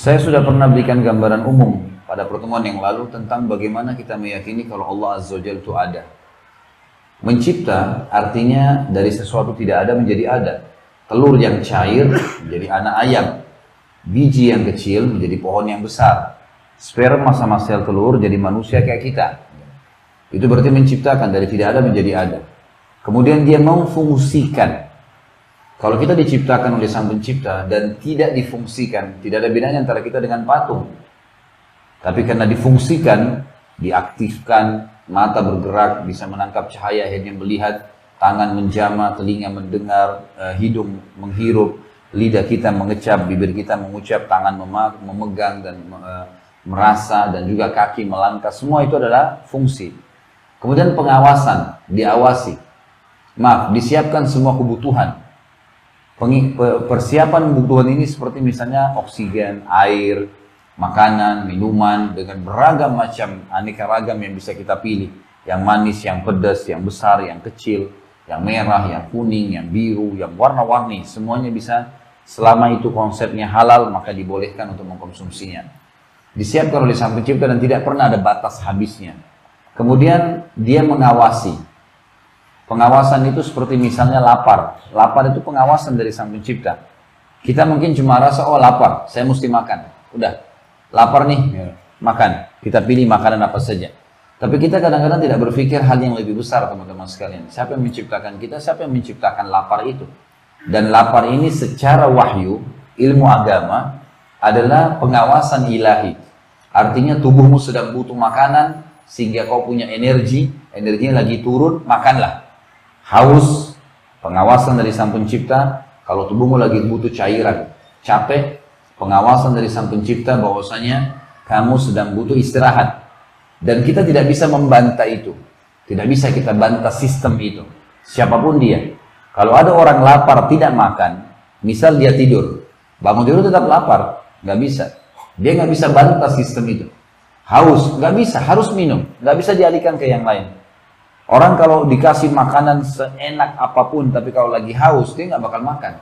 Saya sudah pernah berikan gambaran umum pada pertemuan yang lalu tentang bagaimana kita meyakini kalau Allah Azza wa Jalla itu ada. Mencipta artinya dari sesuatu tidak ada menjadi ada. Telur yang cair menjadi anak ayam. Biji yang kecil menjadi pohon yang besar. Sperma sama sel telur jadi manusia kayak kita. Itu berarti menciptakan dari tidak ada menjadi ada. Kemudian dia memfungsikan. Kalau kita diciptakan oleh Sang Pencipta dan tidak difungsikan, tidak ada bedanya antara kita dengan patung. Tapi karena difungsikan, diaktifkan, mata bergerak, bisa menangkap cahaya, akhirnya melihat, tangan menjama, telinga mendengar, hidung menghirup, lidah kita mengecap, bibir kita mengucap, tangan memegang dan merasa, dan juga kaki melangkah. Semua itu adalah fungsi. Kemudian pengawasan, diawasi. Disiapkan semua kebutuhan. Persiapan kebutuhan ini seperti misalnya oksigen, air, makanan, minuman dengan beragam macam aneka ragam yang bisa kita pilih. Yang manis, yang pedas, yang besar, yang kecil, yang merah, yang kuning, yang biru, yang warna-warni. Semuanya bisa, selama itu konsepnya halal maka dibolehkan untuk mengkonsumsinya. Disiapkan oleh Sang Pencipta dan tidak pernah ada batas habisnya. Kemudian dia mengawasi. Pengawasan itu seperti misalnya lapar. Lapar itu pengawasan dari Sang Pencipta. Kita mungkin cuma rasa, oh lapar, saya mesti makan. Udah, lapar nih, makan. Kita pilih makanan apa saja. Tapi kita kadang-kadang tidak berpikir hal yang lebih besar, teman-teman sekalian. Siapa yang menciptakan kita? Siapa yang menciptakan lapar itu? Dan lapar ini secara wahyu, ilmu agama, adalah pengawasan ilahi. Artinya tubuhmu sedang butuh makanan, sehingga kau punya energi, energinya lagi turun, makanlah. Haus, pengawasan dari Sang Pencipta. Kalau tubuhmu lagi butuh cairan, capek, pengawasan dari Sang Pencipta bahwasanya kamu sedang butuh istirahat. Dan kita tidak bisa membantah itu. Tidak bisa kita bantah sistem itu. Siapapun dia. Kalau ada orang lapar tidak makan, misal dia tidur, bangun tidur tetap lapar, nggak bisa. Dia nggak bisa bantah sistem itu. Haus, nggak bisa, harus minum, nggak bisa dialihkan ke yang lain. Orang kalau dikasih makanan seenak apapun, tapi kalau lagi haus, dia nggak bakal makan.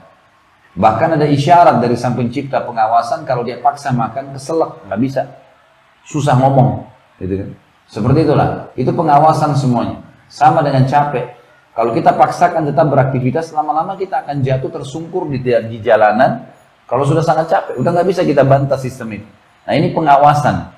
Bahkan ada isyarat dari Sang Pencipta pengawasan, kalau dia paksa makan, keselak, nggak bisa. Susah ngomong. Gitu kan. Seperti itulah. Itu pengawasan semuanya. Sama dengan capek. Kalau kita paksakan tetap beraktivitas, lama-lama kita akan jatuh tersungkur di jalanan. Kalau sudah sangat capek, udah nggak bisa kita bantah sistem itu. Nah ini pengawasan.